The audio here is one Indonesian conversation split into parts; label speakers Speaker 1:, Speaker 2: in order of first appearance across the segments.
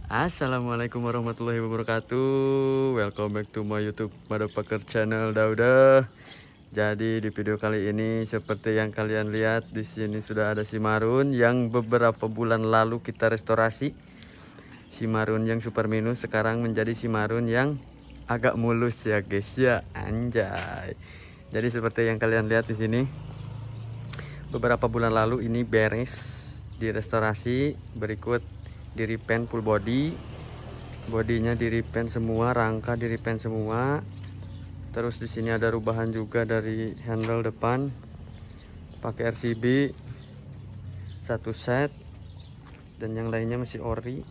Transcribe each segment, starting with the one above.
Speaker 1: Assalamualaikum warahmatullahi wabarakatuh. Welcome back to my YouTube Motherfucker channel Dauda. Jadi di video kali ini seperti yang kalian lihat di sini sudah ada Simarun yang beberapa bulan lalu kita restorasi. Simarun yang super minus sekarang menjadi Simarun yang agak mulus ya guys ya, anjay. Jadi seperti yang kalian lihat di sini beberapa bulan lalu ini beres direstorasi, berikut di repaint full body, bodinya di repaint semua, rangka di repaint semua. Terus di sini ada rubahan juga dari handle depan, pakai RCB satu set, dan yang lainnya masih ori.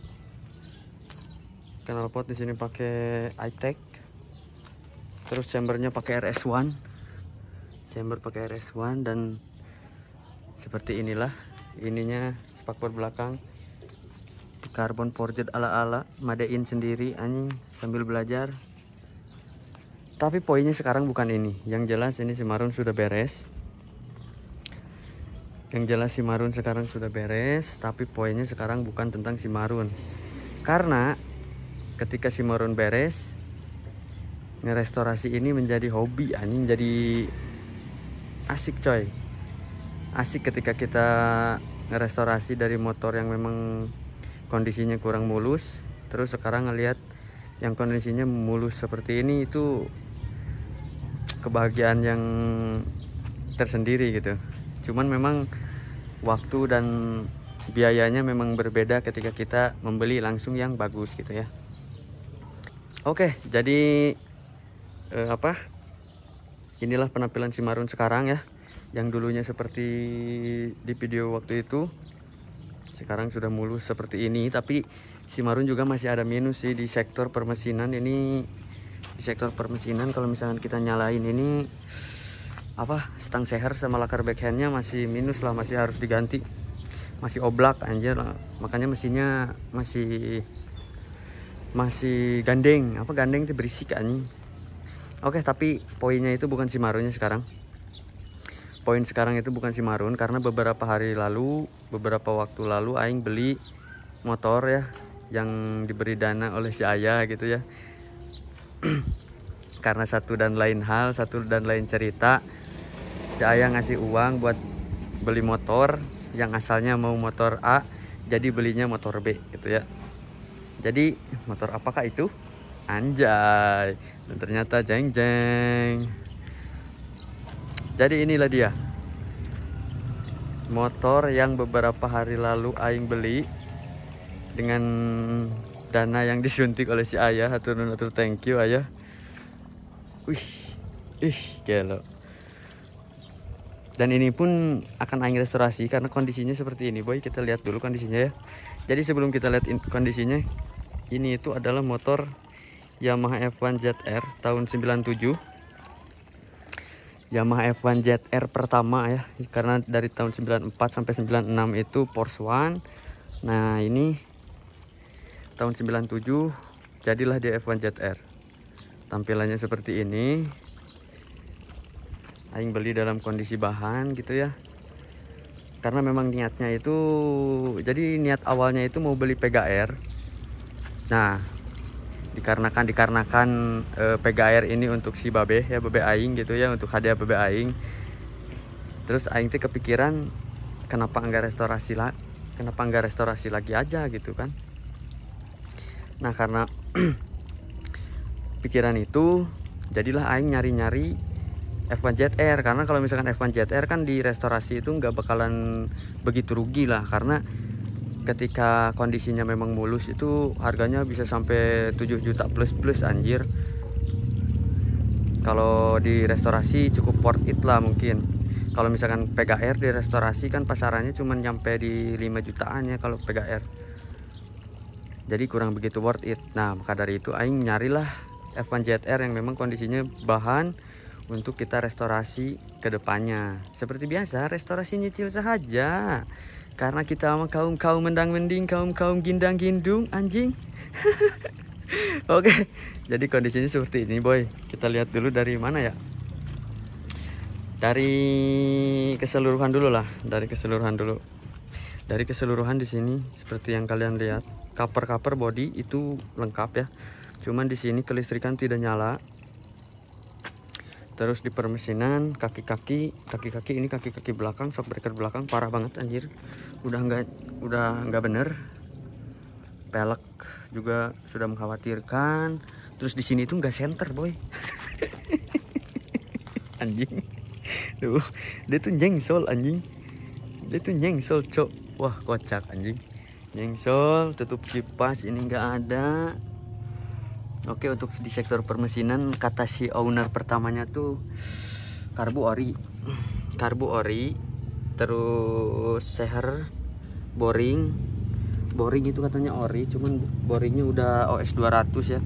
Speaker 1: Knalpot di sini pakai iTech. Terus chambernya pakai RS1, chamber pakai RS1, dan seperti inilah ininya spakbor belakang. Karbon forged ala-ala madein sendiri anjing sambil belajar. Tapi poinnya sekarang bukan ini. Yang jelas ini Simarun sudah beres. Yang jelas Simarun sekarang sudah beres, tapi poinnya sekarang bukan tentang Simarun. Karena ketika Simarun beres, ngerestorasi ini menjadi hobi anjing, jadi asik coy. Asik ketika kita ngerestorasi dari motor yang memang kondisinya kurang mulus, terus sekarang ngelihat yang kondisinya mulus seperti ini, itu kebahagiaan yang tersendiri gitu. Cuman memang waktu dan biayanya memang berbeda ketika kita membeli langsung yang bagus gitu ya. Oke, jadi inilah penampilan Simarun sekarang ya. Yang dulunya seperti di video waktu itu, sekarang sudah mulus seperti ini. Tapi Simarun juga masih ada minus sih di sektor permesinan. Ini di sektor permesinan kalau misalkan kita nyalain ini stang seher sama lakar backhandnya masih minus lah, masih harus diganti, masih oblak anjir. Makanya mesinnya masih gandeng. Gandeng itu berisik anjing. Oke, tapi poinnya itu bukan Simarunnya sekarang. Poin sekarang itu bukan Simarun, karena beberapa waktu lalu aing beli motor ya, yang diberi dana oleh si ayah gitu ya. Karena satu dan lain cerita, si ayah ngasih uang buat beli motor yang asalnya mau motor A, jadi belinya motor B gitu ya. Jadi motor apakah itu? Anjay, dan ternyata jeng jeng. Jadi inilah dia motor yang beberapa hari lalu aing beli dengan dana yang disuntik oleh si ayah. Hatur thank you ayah. Gelo. Dan ini pun akan aing restorasi karena kondisinya seperti ini boy. Kita lihat dulu kondisinya ya. Jadi sebelum kita lihat kondisinya, ini itu adalah motor Yamaha F1 ZR tahun 97. Yamaha F1 ZR pertama ya, karena dari tahun 94 sampai 96 itu Porsche One. Nah ini tahun 97 jadilah dia F1 ZR. Tampilannya seperti ini. Aing beli dalam kondisi bahan gitu ya, karena memang niatnya itu, jadi niat awalnya itu mau beli PGR. Nah dikarenakan PGR ini untuk si babe ya, babe aing gitu ya, untuk hadiah babe aing. Terus aing tuh kepikiran, kenapa enggak restorasi lagi aja gitu kan. Nah karena pikiran itu, jadilah aing nyari-nyari F1 ZR. Karena kalau misalkan F1 ZR kan di restorasi itu nggak bakalan begitu rugi lah, karena ketika kondisinya memang mulus itu harganya bisa sampai 7 juta plus anjir. Kalau di restorasi cukup worth it lah mungkin. Kalau misalkan PGR di restorasi kan pasarannya cuma nyampe di 5 jutaan ya kalau PGR. Jadi kurang begitu worth it. Nah maka dari itu aing nyarilah F1 ZR yang memang kondisinya bahan untuk kita restorasi ke depannya. Seperti biasa, restorasi nyicil saja. Karena kita sama kaum mendang-mending, kaum gindang-gindung anjing. Oke, jadi kondisinya seperti ini boy. Kita lihat dulu dari mana ya. Dari keseluruhan dulu lah, dari keseluruhan di sini seperti yang kalian lihat. cover body itu lengkap ya, cuman di sini kelistrikan tidak nyala. Terus di permesinan kaki-kaki ini kaki-kaki belakang, shockbreaker belakang parah banget anjir, udah nggak bener. Pelek juga sudah mengkhawatirkan. Terus di sini tuh nggak center boy. Anjing, tuh dia tuh nyengsol anjing, dia tuh nyengsol cok, wah kocak anjing, nyengsol. Tutup kipas ini nggak ada. Oke, untuk di sektor permesinan kata si owner pertamanya tuh karbu ori, terus seher, boring itu katanya ori, cuman boringnya udah OS 200 ya,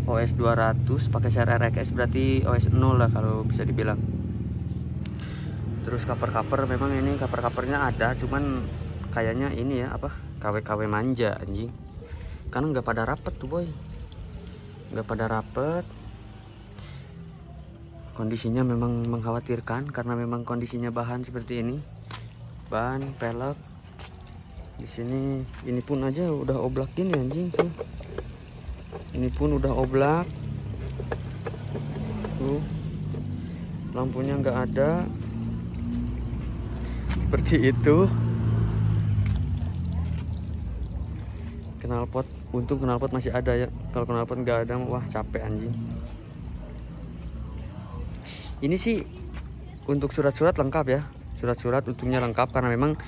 Speaker 1: OS 200 pakai share RX, berarti OS 0 lah kalau bisa dibilang. Terus cover memang ini covernya ada, cuman kayaknya ini ya apa, KW manja anjing, karena nggak pada rapet tuh boy, nggak pada rapet. Kondisinya memang mengkhawatirkan karena memang kondisinya bahan seperti ini, bahan pelek. Di sini ini pun aja udah oblak gini anjing tuh, ini pun udah oblak tuh, lampunya nggak ada seperti itu. Knalpot, untung knalpot masih ada ya, kalau knalpot nggak ada wah capek anjing. Ini sih untuk surat-surat lengkap ya, surat-surat untungnya lengkap, karena memang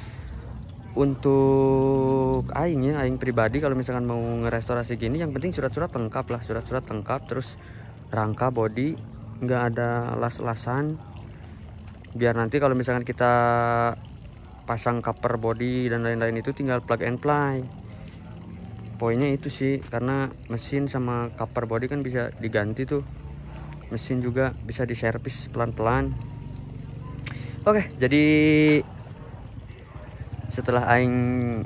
Speaker 1: untuk aing pribadi kalau misalkan mau ngerestorasi gini yang penting surat-surat lengkap lah, surat-surat lengkap. Terus rangka body nggak ada las-lasan, biar nanti kalau misalkan kita pasang cover body dan lain-lain itu tinggal plug and play. Poinnya itu sih, karena mesin sama cover body kan bisa diganti tuh, mesin juga bisa diservis pelan-pelan. Oke, jadi setelah aing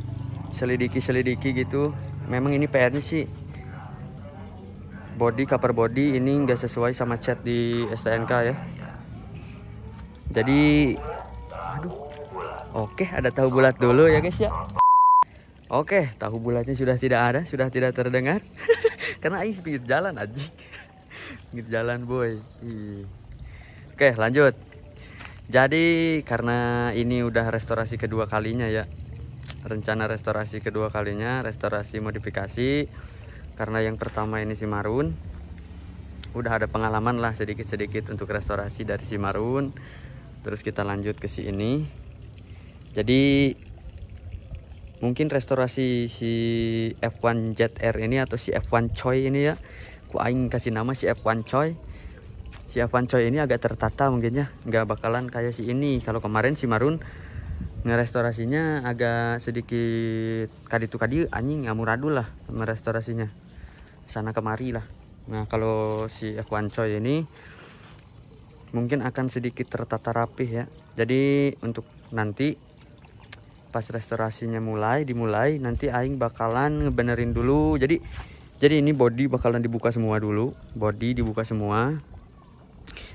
Speaker 1: selidiki gitu, memang ini PR-nya sih body, cover body ini nggak sesuai sama cat di STNK ya. Jadi aduh, oke, ada tahu bulat dulu ya guys ya. Oke, tahu bulatnya sudah tidak ada, sudah tidak terdengar. Karena aing pinggir jalan aja, pinggir jalan boy. Oke, lanjut. Jadi karena ini udah restorasi kedua kalinya ya, rencana restorasi kedua kalinya, restorasi modifikasi. Karena yang pertama ini si Marun, udah ada pengalaman lah sedikit-sedikit untuk restorasi dari si Marun. Terus kita lanjut ke si ini. Jadi mungkin restorasi si F1 ZR ini atau si F1 Choi ini ya, ku aing kasih nama si F1 Choi. Si F1 Choi ini agak tertata mungkin ya, nggak bakalan kayak si ini. Kalau kemarin si Marun ngerestorasinya agak sedikit kadi anjing amuradul lah merestorasinya, sana kemari lah. Nah kalau si F1 Choi ini mungkin akan sedikit tertata rapih ya. Jadi untuk nanti pas restorasinya dimulai nanti aing bakalan ngebenerin dulu. Jadi ini body bakalan dibuka semua dulu, body dibuka semua,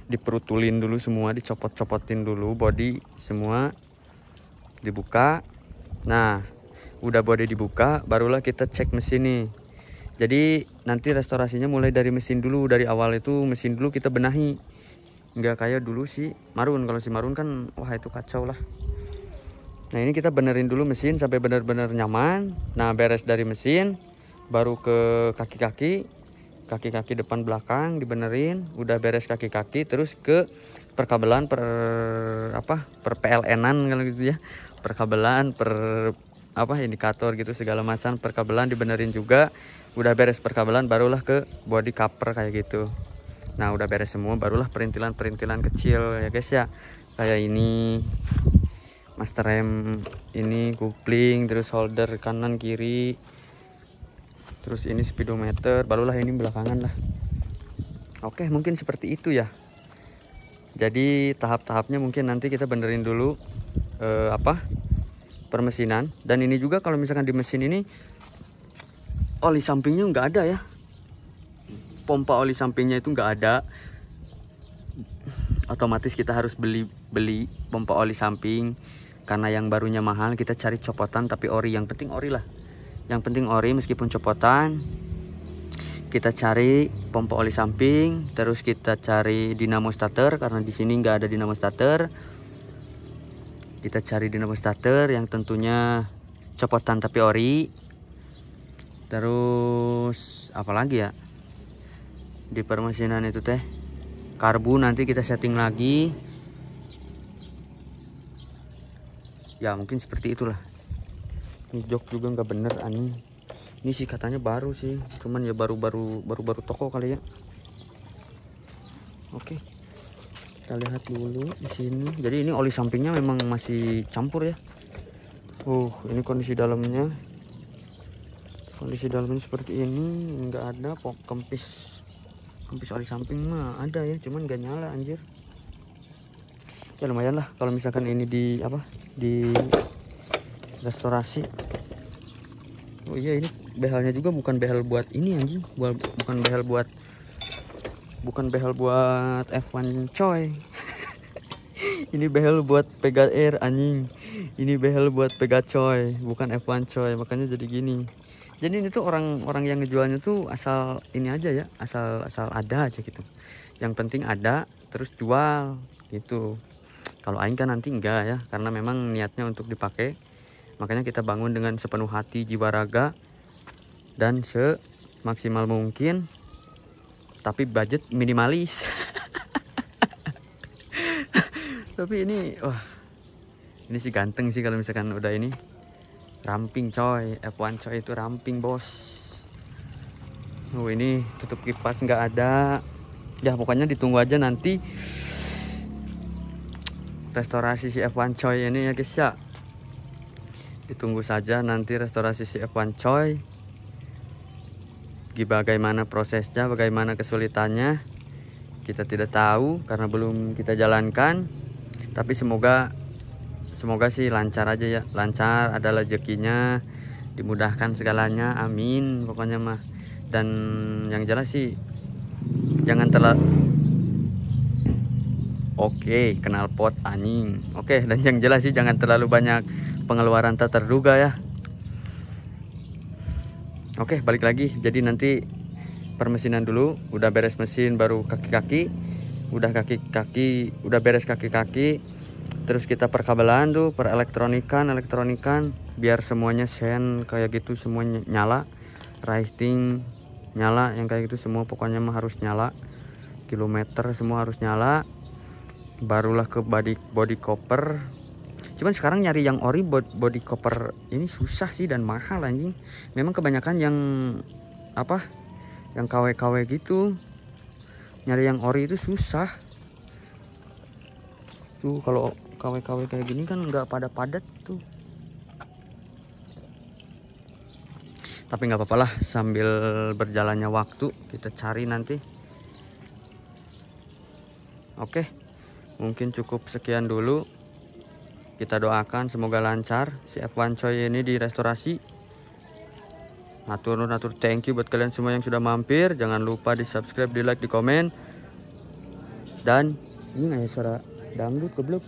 Speaker 1: diperutulin dulu semua, dicopot-copotin dulu body semua dibuka. Nah udah body dibuka barulah kita cek mesin nih. Jadi nanti restorasinya mulai dari mesin dulu, dari awal itu mesin dulu kita benahi, nggak kayak dulu si Marun. Kalau si Marun kan wah itu kacau lah. Nah ini kita benerin dulu mesin sampai benar-benar nyaman. Nah beres dari mesin baru ke kaki-kaki depan belakang dibenerin. Udah beres kaki-kaki terus ke perkabelan per PLN-an kalau gitu ya, perkabelan per indikator gitu segala macam perkabelan dibenerin juga. Udah beres perkabelan barulah ke body cover kayak gitu. Nah udah beres semua barulah perintilan kecil ya guys ya, kayak ini master rem, ini kupling, terus holder kanan kiri, terus ini speedometer, barulah ini belakangan lah. Oke mungkin seperti itu ya. Jadi tahap-tahapnya mungkin nanti kita benerin dulu permesinan. Dan ini juga kalau misalkan di mesin ini oli sampingnya nggak ada ya, pompa oli sampingnya itu nggak ada, otomatis kita harus beli pompa oli samping. Karena yang barunya mahal kita cari copotan tapi ori, yang penting ori lah, Yang penting ori meskipun copotan. Kita cari pompa oli samping, terus kita cari dinamo starter karena di sini nggak ada dinamo starter. Kita cari dinamo starter yang tentunya copotan tapi ori. Terus apalagi ya di permesinan itu teh, karbu nanti kita setting lagi. Ya mungkin seperti itulah. Ini jok juga nggak bener aneh. Ini sih katanya baru sih, cuman ya baru toko kali ya. Oke, kita lihat dulu di sini. Jadi ini oli sampingnya memang masih campur ya. Ini kondisi dalamnya. Kondisi dalamnya seperti ini, nggak ada kempis oli samping mah ada ya, cuman nggak nyala anjir. Ya lumayan lah kalau misalkan ini di restorasi. Oh iya, ini behelnya juga bukan behel buat ini anjing, bukan behel buat F1 coy. Ini behel buat Pega Air anjing. Ini behel buat Pega coy, bukan F1 coy, makanya jadi gini. Jadi ini tuh orang yang ngejualnya tuh asal ini aja ya, asal ada aja gitu. Yang penting ada terus jual gitu. Kalau aing kan nanti enggak ya, karena memang niatnya untuk dipakai. Makanya kita bangun dengan sepenuh hati, jiwa raga, dan semaksimal mungkin, tapi budget minimalis. Tapi ini, wah, ini sih ganteng sih kalau misalkan udah ini ramping coy, F1 coy itu ramping bos. Ini tutup kipas nggak ada. Ya pokoknya ditunggu aja nanti restorasi si F1 coy ini ya guys ya. Ditunggu saja nanti restorasi si F1 coy. Bagaimana prosesnya, bagaimana kesulitannya, kita tidak tahu karena belum kita jalankan. Tapi semoga sih lancar aja ya, lancar, ada rezekinya, dimudahkan segalanya, amin pokoknya mah. Dan yang jelas sih jangan terlalu knalpot anjing. Dan yang jelas sih jangan terlalu banyak pengeluaran tak terduga ya. Balik lagi. Jadi nanti permesinan dulu, udah beres mesin baru kaki-kaki. Udah beres kaki-kaki. Terus kita perkabelan tuh, elektronikan biar semuanya sen kayak gitu, semuanya nyala. Rating nyala, yang kayak gitu semua pokoknya mah harus nyala. Kilometer semua harus nyala. Barulah ke body cover. Cuman sekarang nyari yang ori body cover ini susah sih dan mahal anjing. Memang kebanyakan yang yang KW gitu. Nyari yang ori itu susah. Tuh kalau KW kayak gini kan nggak pada padat tuh. Tapi nggak apa-apa lah, sambil berjalannya waktu kita cari nanti. Mungkin cukup sekian dulu. Kita doakan semoga lancar si F1 coy ini di restorasi. Atur thank you buat kalian semua yang sudah mampir. Jangan lupa di subscribe, di like, di komen. Dan ini nggak ya suara dangdut goblok.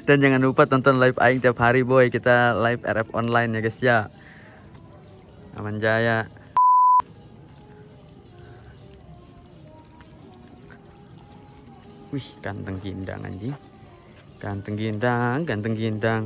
Speaker 1: dan jangan lupa tonton live aing tiap hari boy. Kita live RF online ya guys ya. Aman jaya. Wih, ganteng gindang anjing. Ganteng gindang.